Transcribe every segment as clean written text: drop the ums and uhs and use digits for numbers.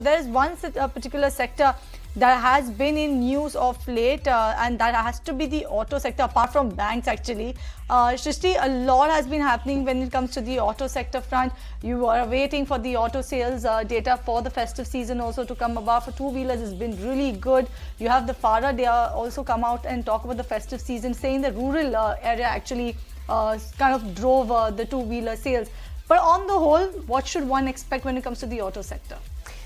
There is one particular sector that has been in news of late, and that has to be the auto sector, apart from banks actually. Shrishti, a lot has been happening when it comes to the auto sector front. You are waiting for the auto sales data for the festive season also to come about. For two-wheelers, it's been really good. You have the FADA, they are also come out and talk about the festive season, saying the rural area actually kind of drove the two-wheeler sales. But on the whole, what should one expect when it comes to the auto sector?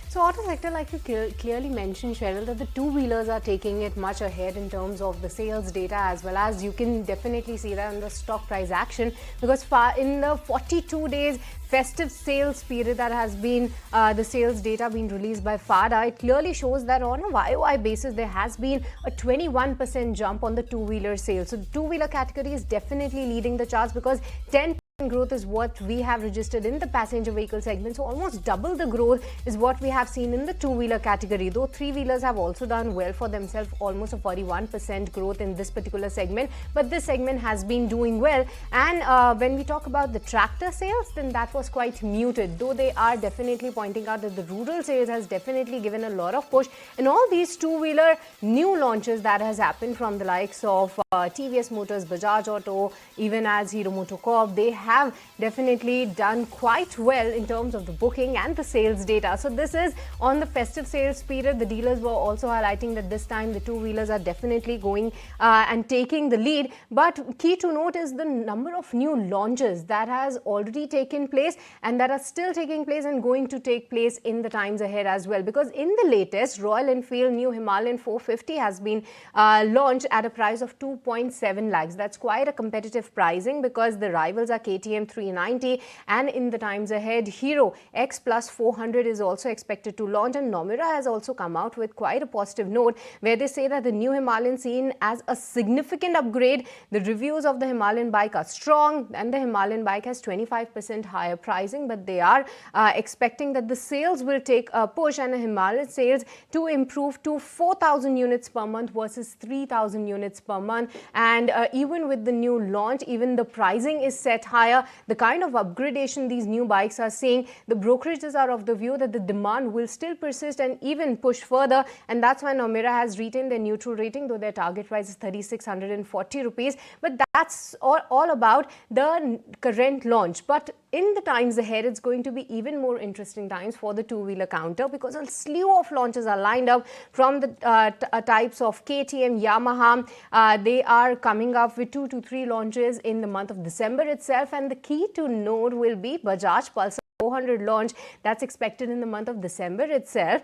So auto sector, like you clearly mentioned, Cheryl, that the two-wheelers are taking it much ahead in terms of the sales data, as well as you can definitely see that in the stock price action, because in the 42 days festive sales period that has been the sales data being released by FADA, it clearly shows that on a YOY basis there has been a 21% jump on the two-wheeler sales. So the two-wheeler category is definitely leading the charts, because 10% growth is what we have registered in the passenger vehicle segment. So almost double the growth is what we have seen in the two-wheeler category, though three-wheelers have also done well for themselves, almost a 41% growth in this particular segment. But this segment has been doing well. And when we talk about the tractor sales, then that was quite muted, though they are definitely pointing out that the rural sales has definitely given a lot of push. And all these two-wheeler new launches that has happened from the likes of TVS Motors, Bajaj Auto, even as Hero MotoCorp, they have definitely done quite well in terms of the booking and the sales data. So this is on the festive sales period. The dealers were also highlighting that this time the two-wheelers are definitely going and taking the lead. But key to note is the number of new launches that has already taken place and that are still taking place and going to take place in the times ahead as well. Because in the latest, Royal Enfield new Himalayan 450 has been launched at a price of 2.7 lakhs. That's quite a competitive pricing, because the rivals are KTM 390, and in the times ahead, Hero X Plus 400 is also expected to launch. And Nomura has also come out with quite a positive note, where they say that the new Himalayan seen as a significant upgrade. The reviews of the Himalayan bike are strong, and the Himalayan bike has 25% higher pricing, but they are expecting that the sales will take a push and the Himalayan sales to improve to 4,000 units per month versus 3,000 units per month. And even with the new launch, even the pricing is set higher. The kind of upgradation these new bikes are seeing, the brokerages are of the view that the demand will still persist and even push further. And that's why Nomura has retained their neutral rating, though their target price is 3,640 rupees. But that's all about the current launch. But in the times ahead, it's going to be even more interesting times for the two-wheeler counter, because a slew of launches are lined up from the types of KTM, Yamaha. They are coming up with 2 to 3 launches in the month of December itself. And the key to note will be Bajaj Pulsar 400 launch that's expected in the month of December itself,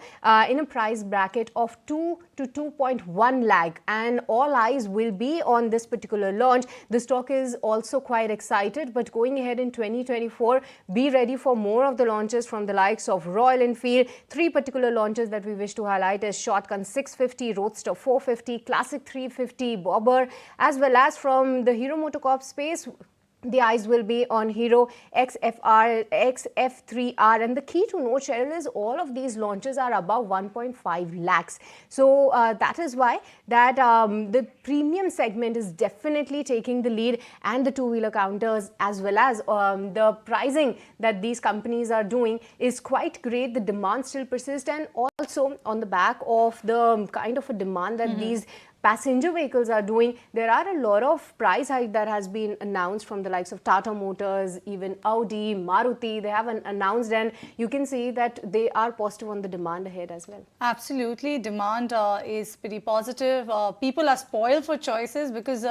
in a price bracket of 2 to 2.1 lakh, and all eyes will be on this particular launch. The stock is also quite excited, but going ahead in 2024, be ready for more of the launches from the likes of Royal Enfield. 3 particular launches that we wish to highlight is Shotgun 650, Roadster 450, Classic 350, Bobber, as well as from the Hero MotoCorp space. The eyes will be on Hero XFR, XF3R, and the key to note, Cheryl, is all of these launches are above 1.5 lakhs. So that is why that the premium segment is definitely taking the lead, and the two-wheeler counters, as well as the pricing that these companies are doing is quite great. The demand still persists, and also on the back of the kind of a demand that these passenger vehicles are doing, there are a lot of price hike that has been announced from the likes of Tata Motors, even Audi, Maruti. They have announced, and you can see that they are positive on the demand ahead as well. Absolutely, demand is pretty positive. People are spoiled for choices, because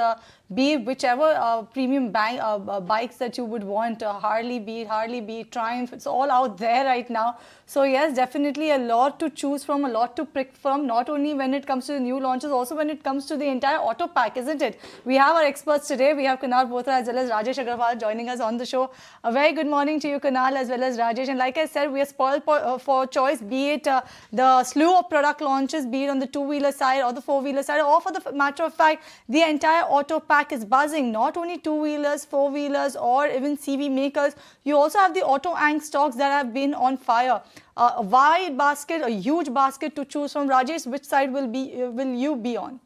be it whichever premium bikes that you would want, Harley, be it Triumph, it's all out there right now. So yes, definitely a lot to choose from, a lot to pick from, not only when it comes to the new launches, also when it comes to the entire auto pack, isn't it? We have our experts today. We have Kunal, Bothra, as well as Rajesh Agarwal joining us on the show. A very good morning to you, Kunal, as well as Rajesh. And like I said, we are spoiled for choice, be it the slew of product launches, be it on the two-wheeler side or the four-wheeler side, or for the matter of fact, the entire auto pack is buzzing. Not only two-wheelers, four-wheelers, or even CV makers. You also have the auto ang stocks that have been on fire. A wide basket, a huge basket to choose from. Rajesh, which side will you be on?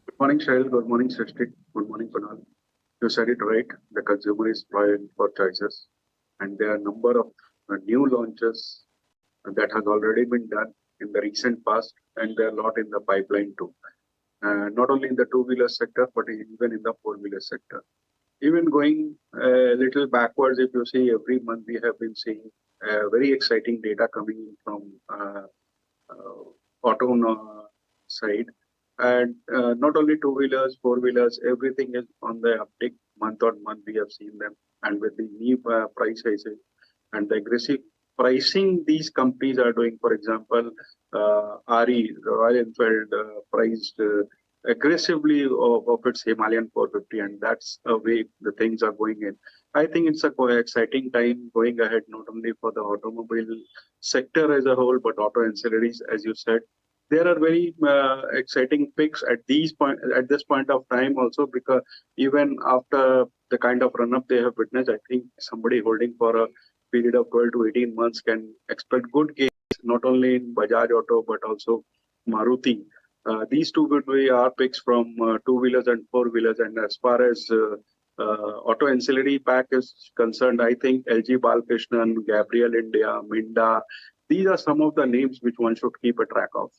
Good morning, Shail. Good morning, Srishti. Good morning, Kunal. You said it right. The consumer is spoiled for choices, and there are a number of new launches that has already been done in the recent past, and there are a lot in the pipeline too. Not only in the two-wheeler sector, but even in the four-wheeler sector. Even going a little backwards, if you see, every month we have been seeing very exciting data coming in from auto side. And not only two-wheelers, four-wheelers, everything is on the uptick. Month on month, we have seen them. And with the new price rises and the aggressive pricing these companies are doing, for example, RE, Royal Enfield, priced aggressively of its Himalayan 450, and that's a way the things are going in. I think it's a quite exciting time going ahead, not only for the automobile sector as a whole, but auto ancillaries, as you said. There are very exciting picks at this point of time also, because even after the kind of run up they have witnessed, I think somebody holding for a period of 12 to 18 months can expect good gains, not only in Bajaj Auto but also Maruti. These two would be our picks from two-wheelers and four-wheelers. And as far as auto ancillary pack is concerned, I think LG Balkrishnan, Gabriel India, Minda, these are some of the names which one should keep a track of.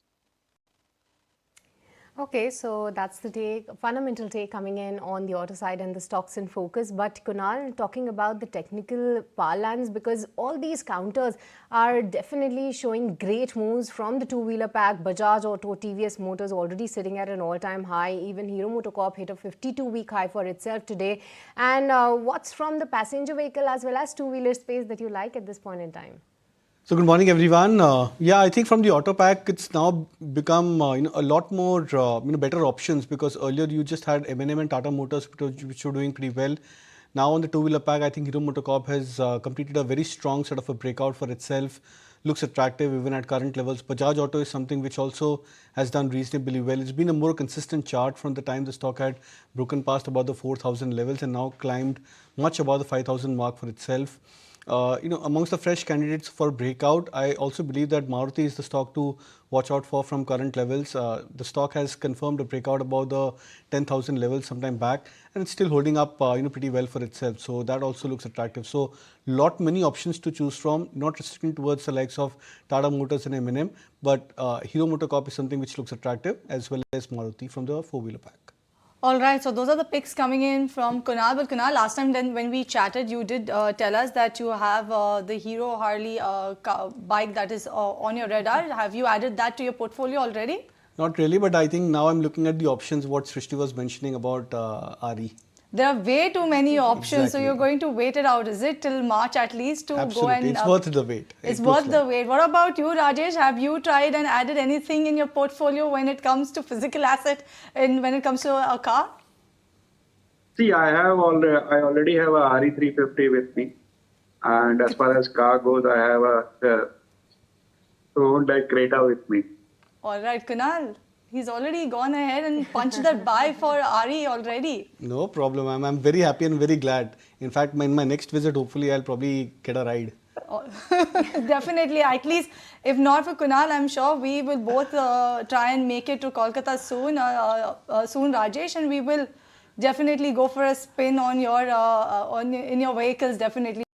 Okay, so that's the fundamental take coming in on the auto side and the stocks in focus. But Kunal, talking about the technical parlance, because all these counters are definitely showing great moves from the two-wheeler pack. Bajaj Auto, TVS Motors already sitting at an all-time high. Even Hero MotoCorp hit a 52-week high for itself today. And what's from the passenger vehicle as well as two-wheeler space that you like at this point in time? So good morning, everyone. Yeah, I think from the auto pack, it's now become a lot more better options, because earlier you just had M&M and Tata Motors which were doing pretty well. Now on the two-wheeler pack, I think Hero MotoCorp has completed a very strong sort of a breakout for itself. Looks attractive even at current levels. Bajaj Auto is something which also has done reasonably well. It's been a more consistent chart from the time the stock had broken past about the 4,000 levels and now climbed much above the 5,000 mark for itself. Amongst the fresh candidates for breakout, I also believe that Maruti is the stock to watch out for from current levels. The stock has confirmed a breakout above the 10,000 levels sometime back, and it's still holding up pretty well for itself. So that also looks attractive. So many options to choose from, not restricting towards the likes of Tata Motors and M&M, but Hero MotoCorp is something which looks attractive, as well as Maruti from the four-wheeler pack. All right, so those are the picks coming in from Kunal. But Kunal, last time when we chatted, you did tell us that you have the Hero Harley bike that is on your radar. Have you added that to your portfolio already? Not really, but I think now I'm looking at the options what Srishti was mentioning about RE. There are way too many options, Exactly. So you're going to wait it out, is it, till March at least to Absolutely. go and... It's worth the wait. It's worth the wait. What about you, Rajesh? Have you tried and added anything in your portfolio when it comes to physical asset and when it comes to a car? See, I already have a RE350 with me, and as far as car goes, I have a Hyundai Creta with me. All right, Kunal. He's already gone ahead and punched that buy for RE already. No problem. I'm very happy and very glad. In fact, in my next visit, hopefully, I'll probably get a ride. Definitely. At least, if not for Kunal, I'm sure we will both try and make it to Kolkata soon, Rajesh, and we will definitely go for a spin on your in your vehicles, definitely.